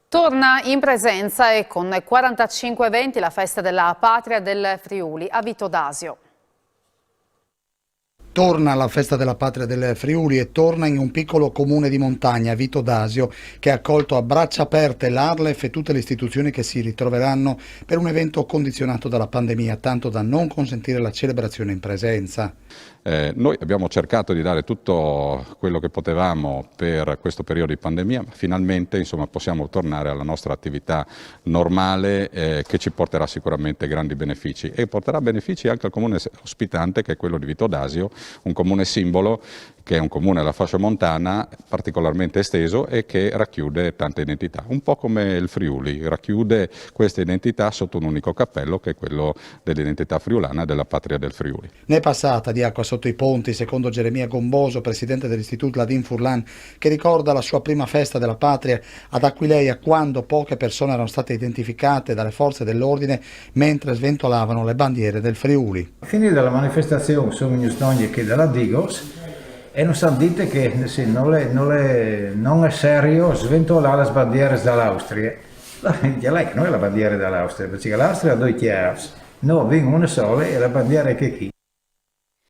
Torna in presenza e con 45 eventi la festa della patria del Friuli a Vito d'Asio. Torna alla festa della patria del Friuli e torna in un piccolo comune di montagna, Vito d'Asio, che ha accolto a braccia aperte l'Arlef e tutte le istituzioni che si ritroveranno per un evento condizionato dalla pandemia, tanto da non consentire la celebrazione in presenza. Noi abbiamo cercato di dare tutto quello che potevamo per questo periodo di pandemia, ma finalmente possiamo tornare alla nostra attività normale che ci porterà sicuramente grandi benefici e porterà benefici anche al comune ospitante, che è quello di Vito d'Asio, un comune simbolo che è un comune alla fascia montana particolarmente esteso e che racchiude tante identità, un po' come il Friuli, racchiude queste identità sotto un unico cappello che è quello dell'identità friulana e della patria del Friuli. Ne è passata di acqua sotto i ponti, secondo Geremia Gomboso, presidente dell'Istituto Ladin Furlan, che ricorda la sua prima festa della patria ad Aquileia, quando poche persone erano state identificate dalle forze dell'ordine mentre sventolavano le bandiere del Friuli. Finita la manifestazione sono venuti che dalla Digos e non sanno dite che non è serio sventolare le bandiere dall'Austria. Non è la bandiera dall'Austria, perché l'Austria ha due chiavi, noi abbiamo una sola e la bandiera è che chi.